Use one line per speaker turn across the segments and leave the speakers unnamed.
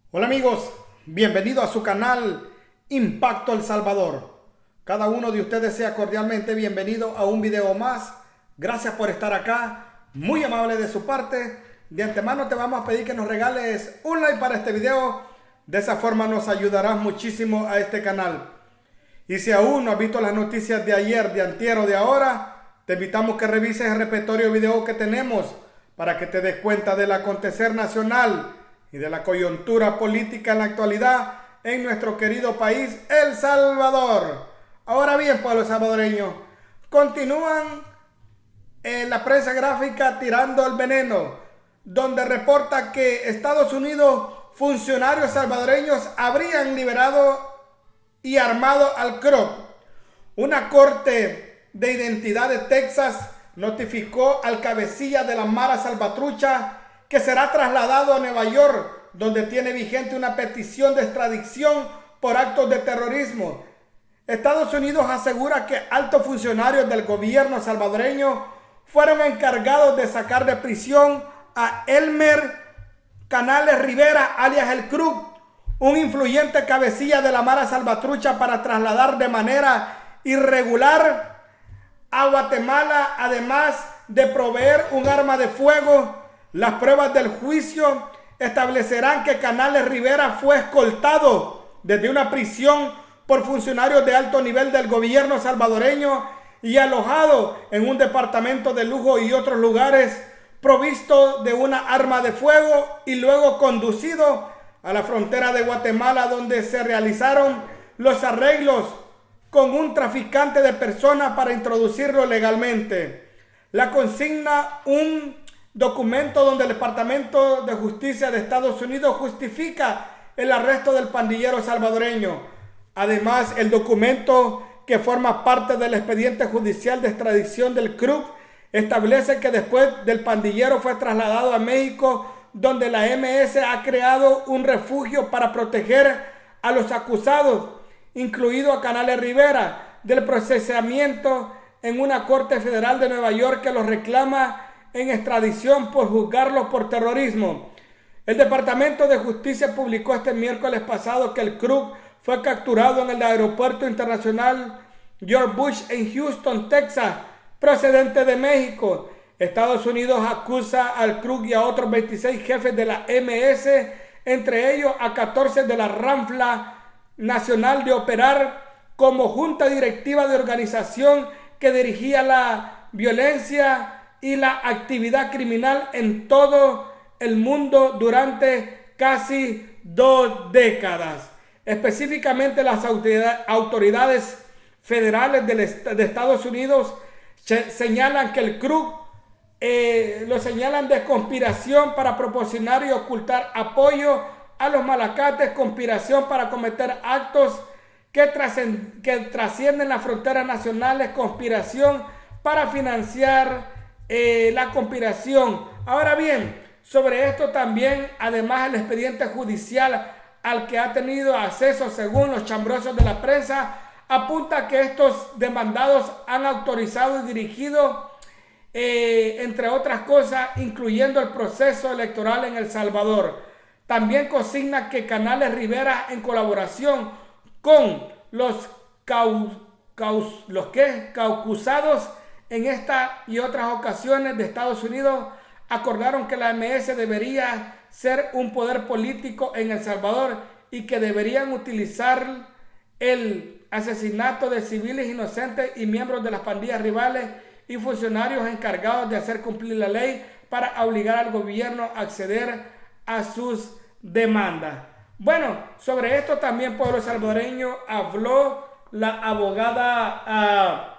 Hola amigos, bienvenido a su canal Impacto El Salvador. Cada uno de ustedes sea cordialmente bienvenido a un video más. Gracias por estar acá, muy amable de su parte. De antemano te vamos a pedir que nos regales un like para este video. De esa forma nos ayudarás muchísimo a este canal. Y si aún no has visto las noticias de ayer, de antier o de ahora, te invitamos que revises el repertorio video que tenemos para que te des cuenta del acontecer nacional y de la coyuntura política en la actualidad en nuestro querido país, El Salvador. Ahora bien, pueblo salvadoreño, continúan en la prensa gráfica tirando el veneno, donde reporta que Estados Unidos, funcionarios salvadoreños habrían liberado y armado al CROP. Una corte de identidad de Texas notificó al cabecilla de la Mara Salvatrucha que será trasladado a Nueva York, donde tiene vigente una petición de extradición por actos de terrorismo. Estados Unidos asegura que altos funcionarios del gobierno salvadoreño fueron encargados de sacar de prisión a Elmer Canales Rivera, alias El Cruz, un influyente cabecilla de la Mara Salvatrucha, para trasladar de manera irregular a Guatemala, además de proveer un arma de fuego. Las pruebas del juicio establecerán que Canales Rivera fue escoltado desde una prisión por funcionarios de alto nivel del gobierno salvadoreño y alojado en un departamento de lujo y otros lugares, provisto de una arma de fuego, y luego conducido a la frontera de Guatemala, donde se realizaron los arreglos con un traficante de personas para introducirlo legalmente. La consigna un documento donde el Departamento de Justicia de Estados Unidos justifica el arresto del pandillero salvadoreño. Además, el documento, que forma parte del expediente judicial de extradición del CRUC, establece que después del pandillero fue trasladado a México, donde la MS ha creado un refugio para proteger a los acusados, incluido a Canales Rivera, del procesamiento en una corte federal de Nueva York que los reclama en extradición por juzgarlos por terrorismo. El Departamento de Justicia publicó este miércoles pasado que el CRUC fue capturado en el aeropuerto internacional George Bush en Houston, Texas, procedente de México. Estados Unidos acusa al CRUC y a otros 26 jefes de la MS, entre ellos a 14 de la Ranfla Nacional, de operar como junta directiva de organización que dirigía la violencia y la actividad criminal en todo el mundo durante casi 2 décadas. Específicamente, las autoridades federales de Estados Unidos señalan que el CRUC lo señalan de conspiración para proporcionar y ocultar apoyo a los malacates, conspiración para cometer actos que trascienden las fronteras nacionales, conspiración para financiar la conspiración. Ahora bien, sobre esto también, además, el expediente judicial al que ha tenido acceso, según los chambrosos de la prensa, apunta que estos demandados han autorizado y dirigido, entre otras cosas, incluyendo el proceso electoral en El Salvador. También consigna que Canales Rivera, en colaboración con los caucusados en esta y otras ocasiones de Estados Unidos, acordaron que la MS debería ser un poder político en El Salvador y que deberían utilizar el asesinato de civiles inocentes y miembros de las pandillas rivales y funcionarios encargados de hacer cumplir la ley para obligar al gobierno a acceder a sus demandas. Bueno, sobre esto también, pueblo salvadoreño, habló la abogada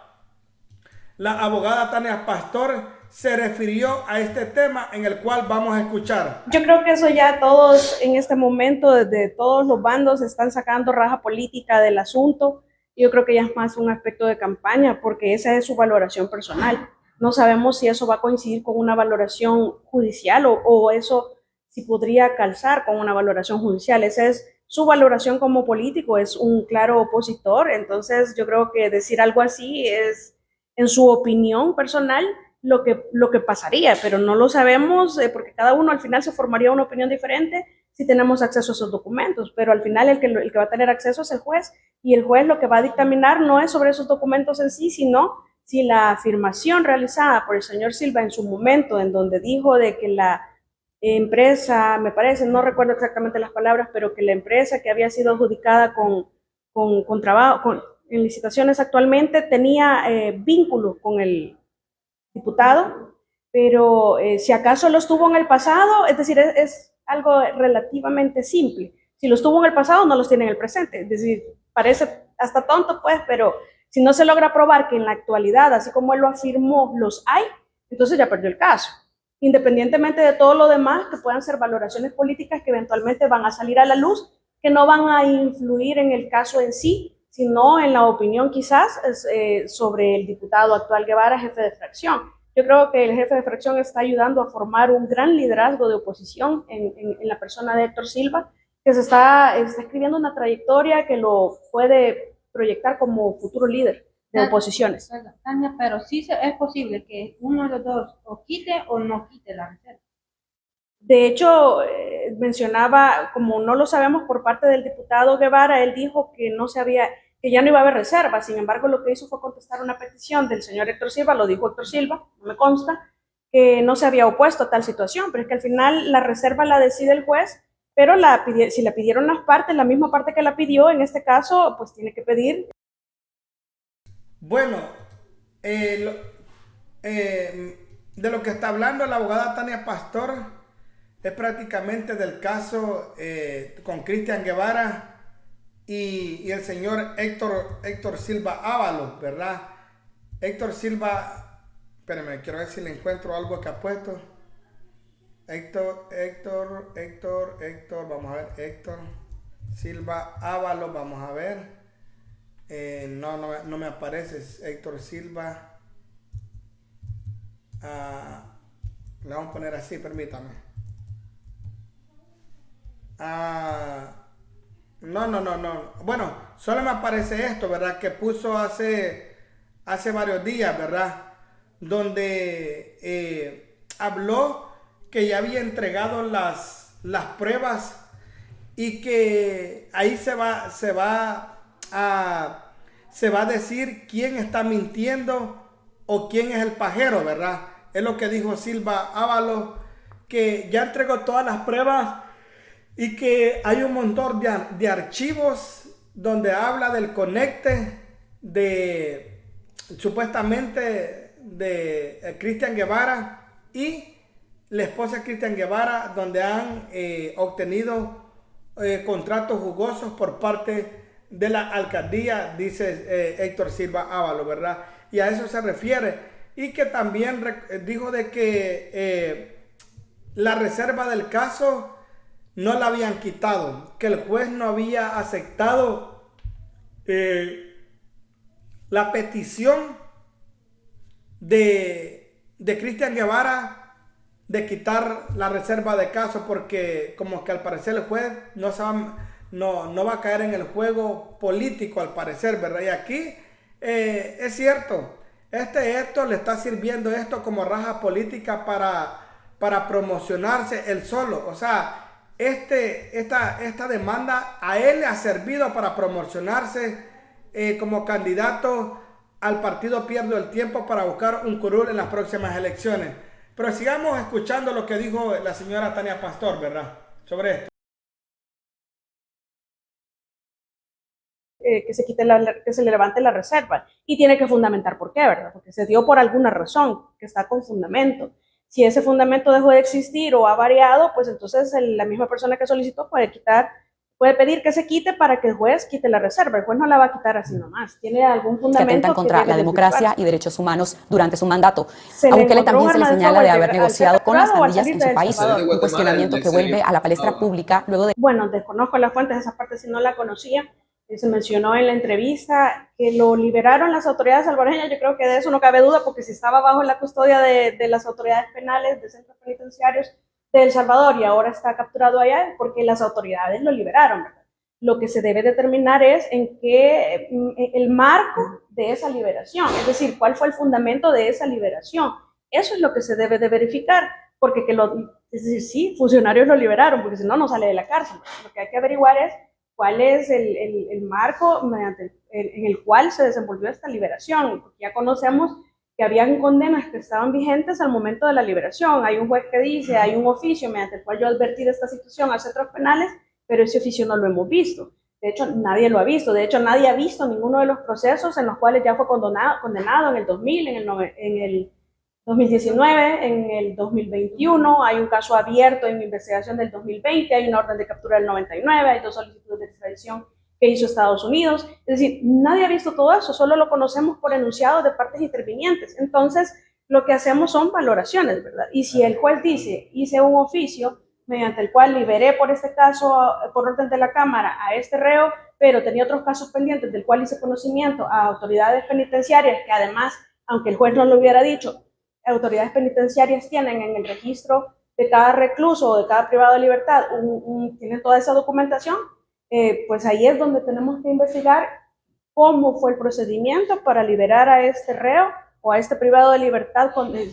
Tania Pastor. Se refirió a este tema, en el cual vamos a escuchar.
Yo creo que eso ya todos en este momento, desde todos los bandos, están sacando raja política del asunto. Yo creo que ya es más un aspecto de campaña, porque esa es su valoración personal. No sabemos si eso va a coincidir con una valoración judicial o eso si podría calzar con una valoración judicial. Esa es su valoración como político, es un claro opositor. Entonces yo creo que decir algo así es, en su opinión personal, lo que pasaría, pero no lo sabemos, porque cada uno al final se formaría una opinión diferente si tenemos acceso a esos documentos, pero al final el que va a tener acceso es el juez, y el juez lo que va a dictaminar no es sobre esos documentos en sí, sino si la afirmación realizada por el señor Silva en su momento, en donde dijo de que la empresa, me parece, no recuerdo exactamente las palabras, pero que la empresa que había sido adjudicada con trabajo, en licitaciones actualmente, tenía vínculo con el diputado, pero si acaso los tuvo en el pasado, es decir, es algo relativamente simple. Si los tuvo en el pasado, no los tiene en el presente. Es decir, parece hasta tonto, pues, pero si no se logra probar que en la actualidad, así como él lo afirmó, los hay, entonces ya perdió el caso. Independientemente de todo lo demás, que puedan ser valoraciones políticas que eventualmente van a salir a la luz, que no van a influir en el caso en sí, sino en la opinión quizás sobre el diputado actual Guevara, jefe de fracción. Yo creo que el jefe de fracción está ayudando a formar un gran liderazgo de oposición en la persona de Héctor Silva, que se está escribiendo una trayectoria que lo puede proyectar como futuro líder de oposiciones.
Tania, pero sí es posible que uno de los dos o quite o no quite la reserva.
De hecho, mencionaba, como no lo sabemos por parte del diputado Guevara, él dijo que que ya no iba a haber reserva. Sin embargo, lo que hizo fue contestar una petición del señor Héctor Silva, lo dijo Héctor Silva, no me consta, que no se había opuesto a tal situación, pero es que al final la reserva la decide el juez, pero si la pidieron las partes, la misma parte que la pidió, en este caso, pues tiene que pedir.
Bueno, de lo que está hablando la abogada Tania Pastor es prácticamente del caso con Cristian Guevara y el señor Héctor Silva Ábalos, ¿verdad? Héctor Silva, espérenme, quiero ver si le encuentro algo que ha puesto. Héctor, vamos a ver, Héctor Silva Ábalos, vamos a ver. No me aparece Héctor Silva. Le vamos a poner así, permítame. No. Bueno, solo me aparece esto, ¿verdad? Que puso hace varios días, ¿verdad? Donde habló que ya había entregado las pruebas y que ahí se va a decir quién está mintiendo o quién es el pajero, ¿verdad? Es lo que dijo Silva Ábalos, que ya entregó todas las pruebas y que hay un montón de archivos donde habla del conecte supuestamente de Cristian Guevara y la esposa de Cristian Guevara, donde han obtenido contratos jugosos por parte de la alcaldía, dice Héctor Silva Ábalos, ¿verdad? Y a eso se refiere. Y que también dijo de que la reserva del caso no la habían quitado, que el juez no había aceptado la petición de Cristian Guevara de quitar la reserva de caso, porque como que al parecer el juez no va a caer en el juego político, al parecer, ¿verdad? Y aquí es cierto, esto le está sirviendo esto como raja política para promocionarse él solo. O sea, esta demanda a él le ha servido para promocionarse como candidato al partido Pierdo el Tiempo para buscar un curul en las próximas elecciones. Pero sigamos escuchando lo que dijo la señora Tania Pastor, ¿verdad? Sobre esto.
Que se le levante la reserva, y tiene que fundamentar por qué, ¿verdad? Porque se dio por alguna razón que está con fundamento. Si ese fundamento dejó de existir o ha variado, pues entonces la misma persona que solicitó puede pedir que se quite para que el juez quite la reserva. El juez no la va a quitar así nomás. Tiene algún fundamento
que atentan contra la democracia y derechos humanos durante su mandato. A Bukele también se le señala de haber negociado con las pandillas en su país, un cuestionamiento que vuelve a la palestra pública luego de...
Bueno, desconozco las fuentes, esa parte si no la conocía. Se mencionó en la entrevista que lo liberaron las autoridades salvadoreñas. Yo creo que de eso no cabe duda, porque si estaba bajo la custodia de las autoridades penales, de centros penitenciarios de El Salvador, y ahora está capturado allá, porque las autoridades lo liberaron, ¿verdad? Lo que se debe determinar es el marco de esa liberación, es decir, cuál fue el fundamento de esa liberación. Eso es lo que se debe de verificar, porque Es decir, sí, funcionarios lo liberaron, porque si no, no sale de la cárcel. Lo que hay que averiguar es cuál es el marco en el cual se desenvolvió esta liberación, porque ya conocemos que habían condenas que estaban vigentes al momento de la liberación. Hay un juez que dice, hay un oficio mediante el cual yo advertí de esta situación a centros penales, pero ese oficio no lo hemos visto. De hecho, nadie lo ha visto. De hecho, nadie ha visto ninguno de los procesos en los cuales ya fue condenado en el 2000, en el 2019, en el 2021. Hay un caso abierto en investigación del 2020, hay una orden de captura del 99, hay 2 solicitudes de extradición que hizo Estados Unidos. Es decir, nadie ha visto todo eso, solo lo conocemos por enunciados de partes intervinientes. Entonces, lo que hacemos son valoraciones, ¿verdad? Y si el juez dice, hice un oficio mediante el cual liberé por este caso, por orden de la Cámara, a este reo, pero tenía otros casos pendientes del cual hice conocimiento a autoridades penitenciarias, que además, aunque el juez no lo hubiera dicho, autoridades penitenciarias tienen en el registro de cada recluso o de cada privado de libertad, tienen toda esa documentación, pues ahí es donde tenemos que investigar cómo fue el procedimiento para liberar a este reo o a este privado de libertad,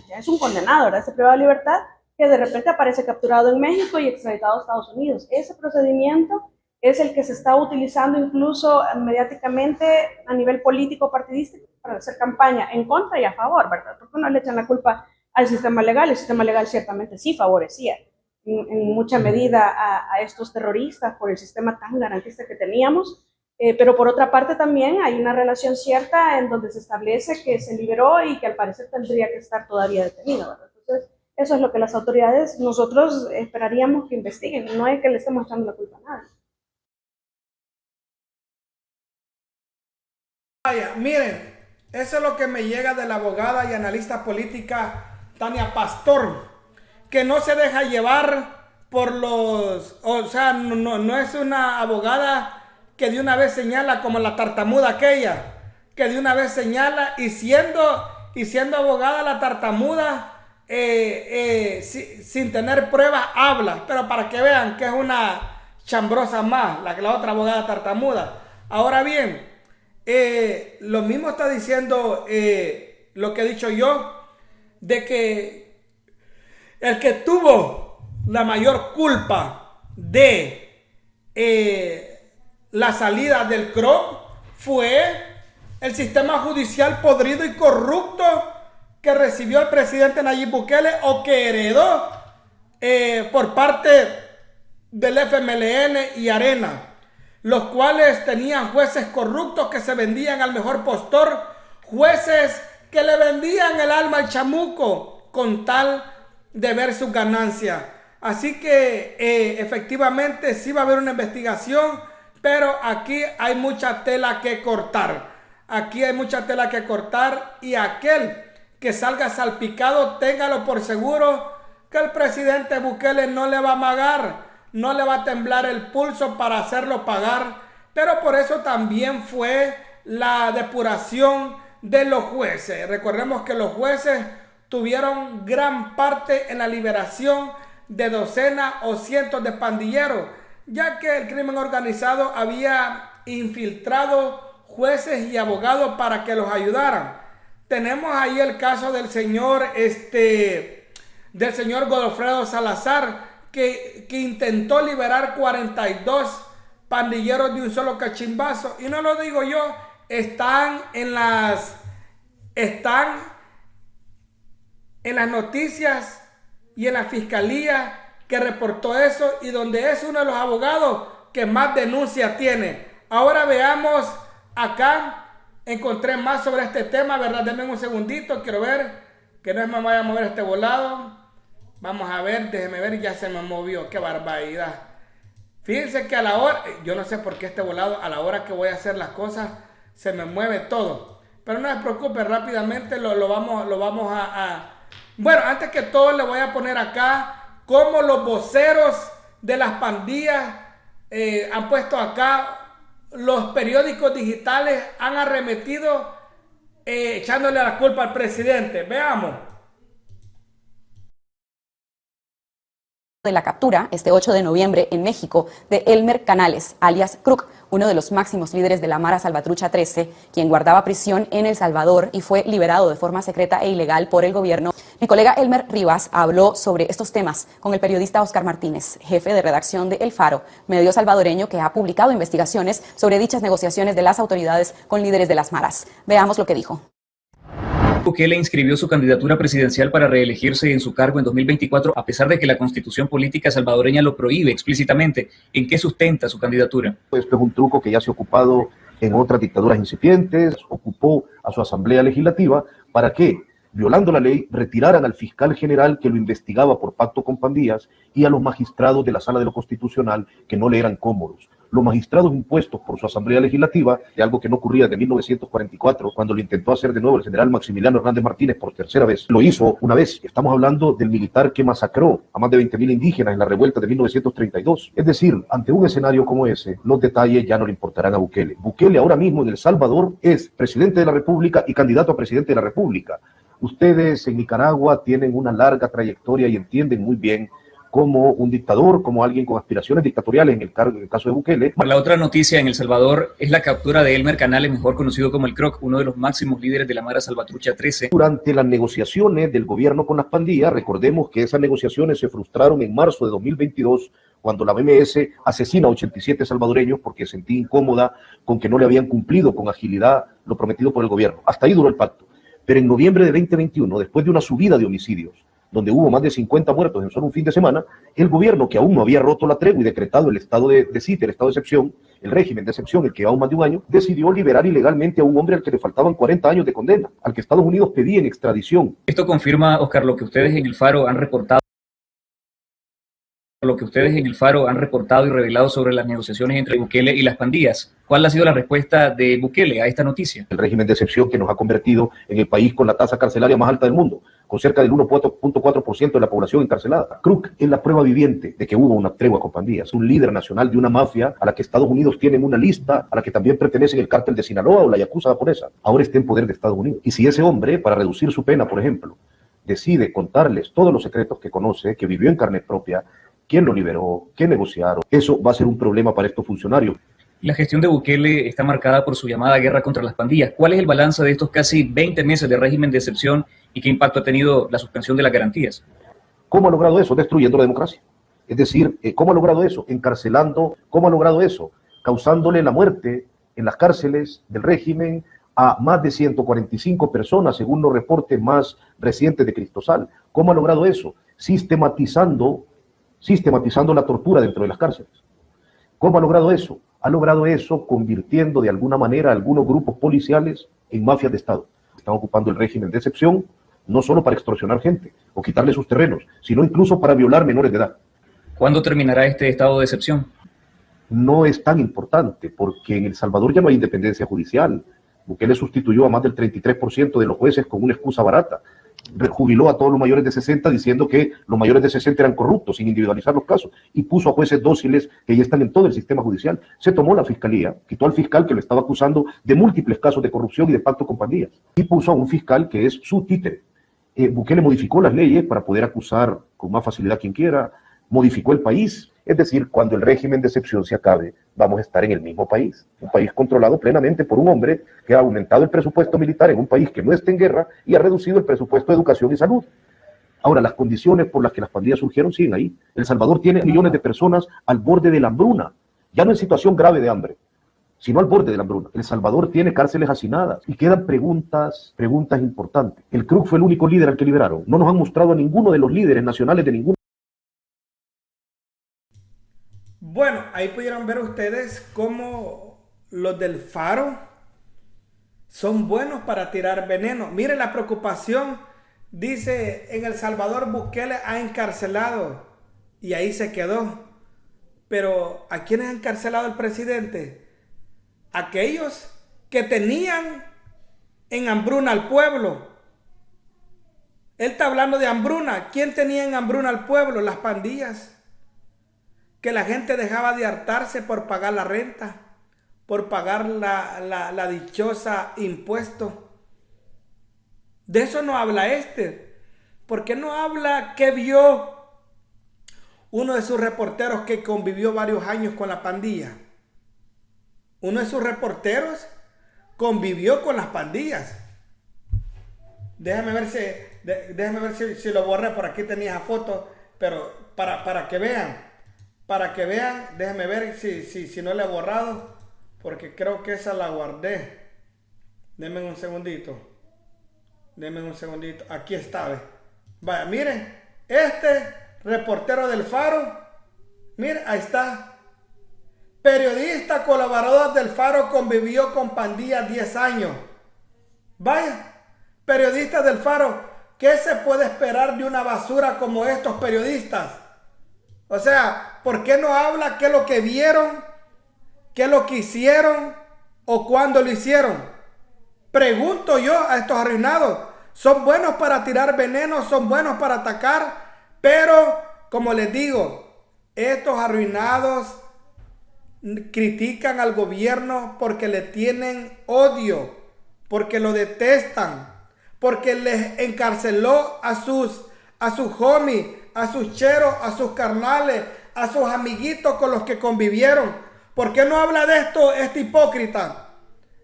ya es un condenado, ¿verdad? Este privado de libertad que de repente aparece capturado en México y extraditado a Estados Unidos. Ese procedimiento es el que se está utilizando incluso mediáticamente a nivel político partidístico para hacer campaña en contra y a favor, ¿verdad? Porque no le echan la culpa al sistema legal. El sistema legal ciertamente sí favorecía en mucha medida a estos terroristas por el sistema tan garantista que teníamos, pero por otra parte también hay una relación cierta en donde se establece que se liberó y que al parecer tendría que estar todavía detenido, ¿verdad? Entonces, eso es lo que las autoridades, nosotros esperaríamos que investiguen, no es que le estemos echando la culpa a nadie.
Vaya, miren, eso es lo que me llega de la abogada y analista política Tania Pastor, que no se deja llevar por los, o sea, no es una abogada que de una vez señala como la tartamuda aquella, que de una vez señala y siendo abogada la tartamuda, sin tener pruebas habla, pero para que vean que es una chambrosa más la otra abogada tartamuda. Ahora bien, lo mismo está diciendo lo que he dicho yo, de que el que tuvo la mayor culpa de la salida del CRO fue el sistema judicial podrido y corrupto que recibió el presidente Nayib Bukele o que heredó por parte del FMLN y Arena, los cuales tenían jueces corruptos que se vendían al mejor postor, jueces que le vendían el alma al chamuco con tal de ver sus ganancias. Así que efectivamente sí va a haber una investigación, pero aquí hay mucha tela que cortar. Aquí hay mucha tela que cortar y aquel que salga salpicado, téngalo por seguro que el presidente Bukele no le va a amagar, no le va a temblar el pulso para hacerlo pagar, pero por eso también fue la depuración de los jueces. Recordemos que los jueces tuvieron gran parte en la liberación de docenas o cientos de pandilleros, ya que el crimen organizado había infiltrado jueces y abogados para que los ayudaran. Tenemos ahí el caso del señor Godofredo Salazar, que intentó liberar 42 pandilleros de un solo cachimbazo. Y no lo digo yo, están en las noticias y en la fiscalía que reportó eso y donde es uno de los abogados que más denuncias tiene. Ahora veamos acá. Encontré más sobre este tema, ¿verdad? Denme un segundito, quiero ver que no me vaya a mover este volado. Vamos a ver, déjeme ver, ya se me movió, qué barbaridad. Fíjense que a la hora, yo no sé por qué este volado, a la hora que voy a hacer las cosas, se me mueve todo. Pero no se preocupe, rápidamente lo vamos a... Bueno, antes que todo le voy a poner acá cómo los voceros de las pandillas han puesto acá. Los periódicos digitales han arremetido echándole la culpa al presidente. Veamos.
De la captura este 8 de noviembre en México de Elmer Canales, alias Crook, uno de los máximos líderes de la Mara Salvatrucha 13, quien guardaba prisión en El Salvador y fue liberado de forma secreta e ilegal por el gobierno Mi colega Elmer Rivas habló sobre estos temas con el periodista Oscar Martínez, jefe de redacción de El Faro, medio salvadoreño que ha publicado investigaciones sobre dichas negociaciones de las autoridades con líderes de las maras. Veamos lo que dijo.
Bukele inscribió su candidatura presidencial para reelegirse en su cargo en 2024, a pesar de que la constitución política salvadoreña lo prohíbe explícitamente. ¿En qué sustenta su candidatura?
Esto es un truco que ya se ha ocupado en otras dictaduras incipientes. Ocupó a su asamblea legislativa para que, violando la ley, retiraran al fiscal general que lo investigaba por pacto con pandillas y a los magistrados de la Sala de lo Constitucional que no le eran cómodos. Los magistrados impuestos por su asamblea legislativa, de algo que no ocurría desde 1944, cuando lo intentó hacer de nuevo el general Maximiliano Hernández Martínez por tercera vez. Lo hizo una vez. Estamos hablando del militar que masacró a más de 20.000 indígenas en la revuelta de 1932. Es decir, ante un escenario como ese, los detalles ya no le importarán a Bukele. Bukele ahora mismo en El Salvador es presidente de la República y candidato a presidente de la República. Ustedes en Nicaragua tienen una larga trayectoria y entienden muy bien como un dictador, como alguien con aspiraciones dictatoriales en el caso de Bukele.
La otra noticia en El Salvador es la captura de Elmer Canales, mejor conocido como el Croc, uno de los máximos líderes de la Mara Salvatrucha 13.
Durante las negociaciones del gobierno con las pandillas, recordemos que esas negociaciones se frustraron en marzo de 2022, cuando la BMS asesina a 87 salvadoreños porque sentía incómoda con que no le habían cumplido con agilidad lo prometido por el gobierno. Hasta ahí duró el pacto. Pero en noviembre de 2021, después de una subida de homicidios, donde hubo más de 50 muertos en solo un fin de semana, el gobierno, que aún no había roto la tregua y decretado el estado de sitio, el estado de excepción, el régimen de excepción, el que llevaba más de un año, decidió liberar ilegalmente a un hombre al que le faltaban 40 años de condena, al que Estados Unidos pedía en extradición.
Esto confirma, Oscar, lo que ustedes en El Faro han reportado y revelado sobre las negociaciones entre Bukele y las pandillas. ¿Cuál ha sido la respuesta de Bukele a esta noticia?
El régimen de excepción que nos ha convertido en el país con la tasa carcelaria más alta del mundo, con cerca del 1.4% de la población encarcelada. Crook es la prueba viviente de que hubo una tregua con pandillas, un líder nacional de una mafia a la que Estados Unidos tiene en una lista, a la que también pertenecen el cártel de Sinaloa o la Yakuza japonesa. Ahora está en poder de Estados Unidos. Y si ese hombre, para reducir su pena, por ejemplo, decide contarles todos los secretos que conoce, que vivió en carne propia, quién lo liberó, qué negociaron, eso va a ser un problema para estos funcionarios.
La gestión de Bukele está marcada por su llamada guerra contra las pandillas. ¿Cuál es el balance de estos casi 20 meses de régimen de excepción y qué impacto ha tenido la suspensión de las garantías?
¿Cómo ha logrado eso? Destruyendo la democracia. Es decir, ¿cómo ha logrado eso? Encarcelando. ¿Cómo ha logrado eso? Causándole la muerte en las cárceles del régimen a más de 145 personas, según los reportes más recientes de Cristosal. ¿Cómo ha logrado eso? Sistematizando la tortura dentro de las cárceles. ¿Cómo ha logrado eso? Ha logrado eso convirtiendo de alguna manera a algunos grupos policiales en mafias de Estado. Están ocupando el régimen de excepción no solo para extorsionar gente o quitarle sus terrenos, sino incluso para violar menores de edad.
¿Cuándo terminará este estado de excepción?
No es tan importante porque en El Salvador ya no hay independencia judicial. Bukele sustituyó a más del 33% de los jueces con una excusa barata. Jubiló a todos los mayores de 60 diciendo que los mayores de 60 eran corruptos sin individualizar los casos y puso a jueces dóciles que ya están en todo el sistema judicial. Se tomó la fiscalía, quitó al fiscal que lo estaba acusando de múltiples casos de corrupción y de pacto con pandillas y puso a un fiscal que es su títere. Bukele modificó las leyes para poder acusar con más facilidad a quien quiera, modificó el país. Es decir, cuando el régimen de excepción se acabe, vamos a estar en el mismo país. Un país controlado plenamente por un hombre que ha aumentado el presupuesto militar en un país que no está en guerra y ha reducido el presupuesto de educación y salud. Ahora, las condiciones por las que las pandillas surgieron siguen ahí. El Salvador tiene millones de personas al borde de la hambruna, ya no en situación grave de hambre, sino al borde de la hambruna. El Salvador tiene cárceles hacinadas y quedan preguntas importantes. El Crook fue el único líder al que liberaron. No nos han mostrado a ninguno de los líderes nacionales de ningún.
Bueno, ahí pudieron ver ustedes cómo los del Faro son buenos para tirar veneno. Miren la preocupación. Dice, en El Salvador Bukele ha encarcelado y ahí se quedó. Pero ¿a quiénes ha encarcelado el presidente? Aquellos que tenían en hambruna al pueblo. Él está hablando de hambruna. ¿Quién tenía en hambruna al pueblo? Las pandillas. Que la gente dejaba de hartarse por pagar la renta, por pagar la dichosa impuesto. De eso no habla este. ¿Por qué no habla qué vio uno de sus reporteros que convivió varios años con la pandilla? Uno de sus reporteros convivió con las pandillas. Déjame ver déjenme ver si lo borré, por aquí tenía esa foto, pero para que vean, déjenme ver si no la he borrado, porque creo que esa la guardé. Denme un segundito, aquí está, ¿ve? Vaya, miren, este reportero del Faro, miren, ahí está. Periodista colaborador del Faro convivió con pandillas 10 años. Vaya, periodista del Faro, ¿qué se puede esperar de una basura como estos periodistas? O sea, ¿por qué no habla qué es lo que vieron, qué es lo que hicieron o cuándo lo hicieron? Pregunto yo a estos arruinados. Son buenos para tirar veneno, son buenos para atacar, pero como les digo, estos arruinados critican al gobierno porque le tienen odio, porque lo detestan, porque les encarceló a sus homies, a sus cheros, a sus carnales, a sus amiguitos con los que convivieron. ¿Por qué no habla de esto este hipócrita?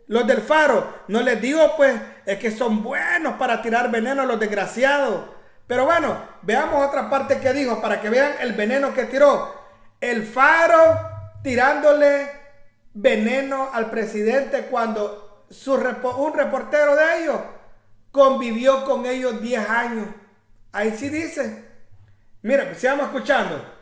Los del Faro, no les digo pues, es que son buenos para tirar veneno a los desgraciados. Pero bueno, veamos otra parte que dijo para que vean el veneno que tiró. El Faro tirándole veneno al presidente cuando un reportero de ellos convivió con ellos 10 años. Ahí sí dice. Mira, sigamos escuchando.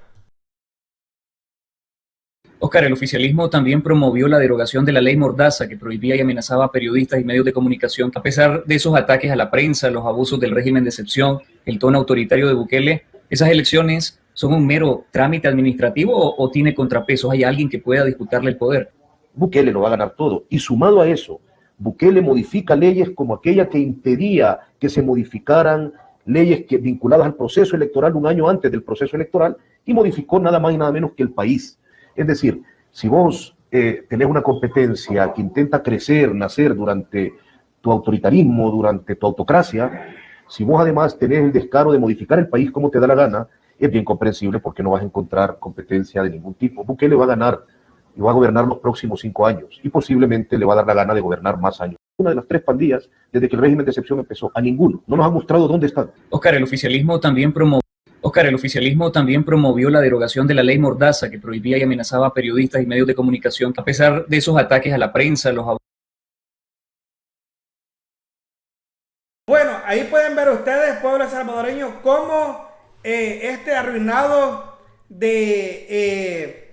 Oscar, el oficialismo también promovió la derogación de la ley Mordaza que prohibía y amenazaba a periodistas y medios de comunicación. A pesar de esos ataques a la prensa, los abusos del régimen de excepción, el tono autoritario de Bukele, ¿esas elecciones son un mero trámite administrativo o tiene contrapesos? ¿Hay alguien que pueda disputarle el poder?
Bukele lo va a ganar todo. Y sumado a eso, Bukele modifica leyes como aquella que impedía que se modificaran leyes vinculadas al proceso electoral un año antes del proceso electoral y modificó nada más y nada menos que el país. Es decir, si vos tenés una competencia que intenta crecer, nacer durante tu autoritarismo, durante tu autocracia, si vos además tenés el descaro de modificar el país como te da la gana, es bien comprensible porque no vas a encontrar competencia de ningún tipo. Bukele va a ganar y va a gobernar los próximos 5 años y posiblemente le va a dar la gana de gobernar más años. Una de las 3 pandillas, desde que el régimen de excepción empezó, a ninguno. No nos ha mostrado dónde están.
Oscar, el oficialismo también promovió la derogación de la ley Mordaza que prohibía y amenazaba a periodistas y medios de comunicación. A pesar de esos ataques a la prensa, los abusos.
Bueno, ahí pueden ver ustedes, pueblo salvadoreño, cómo este arruinado del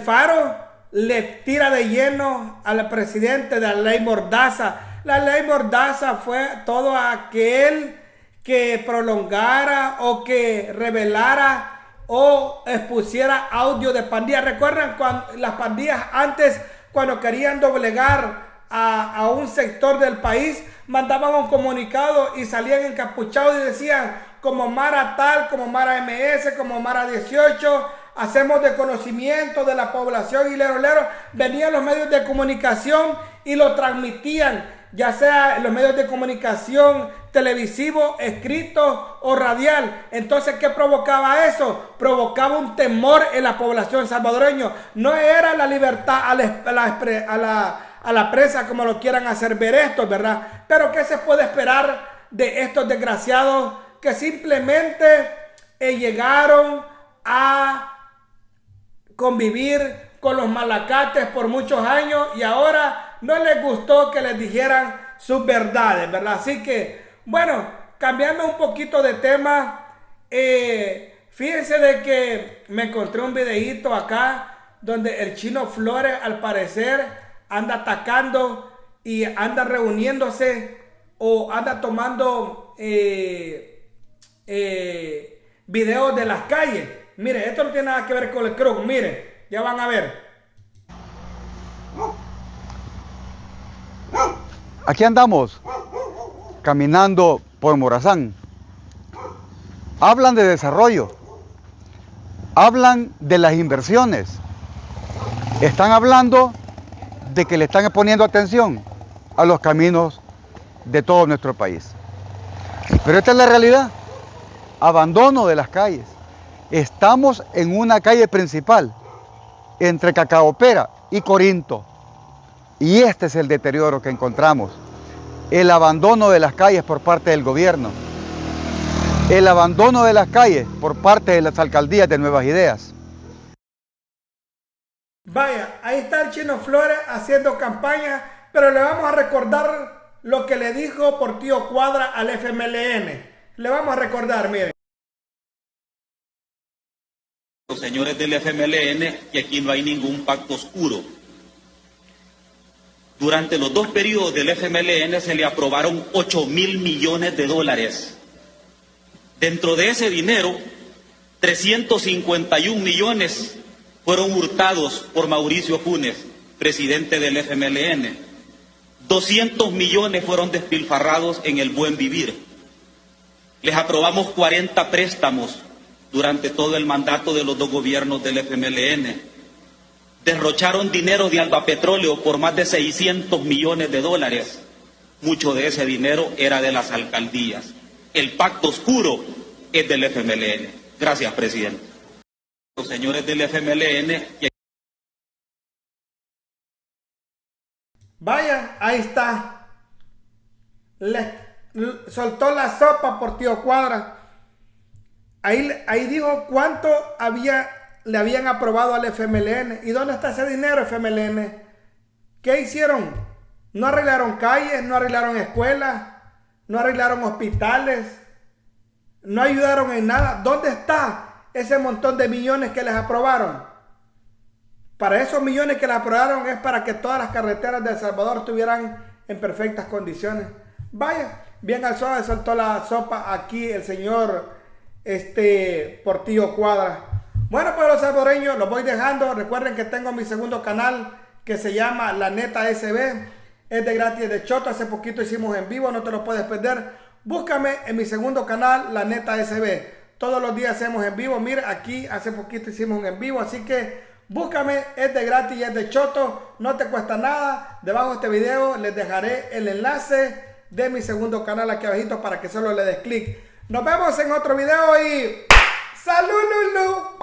Faro le tira de lleno al presidente de la ley Mordaza. La ley Mordaza fue todo aquel que prolongara o que revelara o expusiera audio de pandillas. ¿Recuerdan cuando las pandillas antes, cuando querían doblegar a un sector del país, mandaban un comunicado y salían encapuchados y decían como Mara tal, como Mara MS, como Mara 18, hacemos de conocimiento de la población y lero. Venían los medios de comunicación y lo transmitían, ya sea en los medios de comunicación televisivo, escrito o radial. Entonces, ¿qué provocaba eso? Provocaba un temor en la población salvadoreña. No era la libertad a la prensa como lo quieran hacer ver esto, ¿verdad? Pero ¿qué se puede esperar de estos desgraciados que simplemente llegaron a convivir con los malacates por muchos años y ahora no les gustó que les dijeran sus verdades, ¿verdad? Así que, bueno, cambiando un poquito de tema, fíjense de que me encontré un videíto acá donde el Chino Flores al parecer anda atacando y anda reuniéndose o anda tomando videos de las calles. Mire, esto no tiene nada que ver con el Cruz. Mire, ya van a ver.
Aquí andamos, caminando por Morazán. Hablan de desarrollo, hablan de las inversiones, están hablando de que le están poniendo atención a los caminos de todo nuestro país. Pero esta es la realidad, abandono de las calles. Estamos en una calle principal, entre Cacaopera y Corinto. Y este es el deterioro que encontramos, el abandono de las calles por parte del gobierno. el abandono de las calles por parte de las alcaldías de Nuevas Ideas.
Vaya, ahí está el Chino Flores haciendo campaña, pero le vamos a recordar lo que le dijo Portillo Cuadra al FMLN. Le vamos a recordar, miren.
Los señores del FMLN, que aquí no hay ningún pacto oscuro. Durante los 2 periodos del FMLN se le aprobaron 8.000 millones de dólares. Dentro de ese dinero, 351 millones fueron hurtados por Mauricio Funes, presidente del FMLN. 200 millones fueron despilfarrados en el buen vivir. Les aprobamos 40 préstamos durante todo el mandato de los 2 gobiernos del FMLN. Derrocharon dinero de Alba Petróleo por más de 600 millones de dólares. Mucho de ese dinero era de las alcaldías. El pacto oscuro es del FMLN. Gracias, presidente. Los señores del FMLN...
Vaya, ahí está. Soltó la sopa Portillo Cuadra. Ahí dijo cuánto le habían aprobado al FMLN. ¿Y dónde está ese dinero, FMLN? ¿Qué hicieron? No arreglaron calles, no arreglaron escuelas, no arreglaron hospitales, no ayudaron en nada. ¿Dónde está ese montón de millones que les aprobaron? Para esos millones que les aprobaron es para que todas las carreteras de El Salvador estuvieran en perfectas condiciones. Vaya, bien al suave soltó la sopa aquí el señor Portillo Cuadra. Bueno, pues los salvadoreños los voy dejando. Recuerden que tengo mi segundo canal que se llama La Neta SB. Es de gratis, es de Choto. Hace poquito hicimos en vivo, no te lo puedes perder. Búscame en mi segundo canal, La Neta SB. Todos los días hacemos en vivo. Mira, aquí hace poquito hicimos un en vivo. Así que búscame, es de gratis y es de Choto. No te cuesta nada. Debajo de este video les dejaré el enlace de mi segundo canal aquí abajito para que solo le des clic. Nos vemos en otro video y ¡salud, Lulu!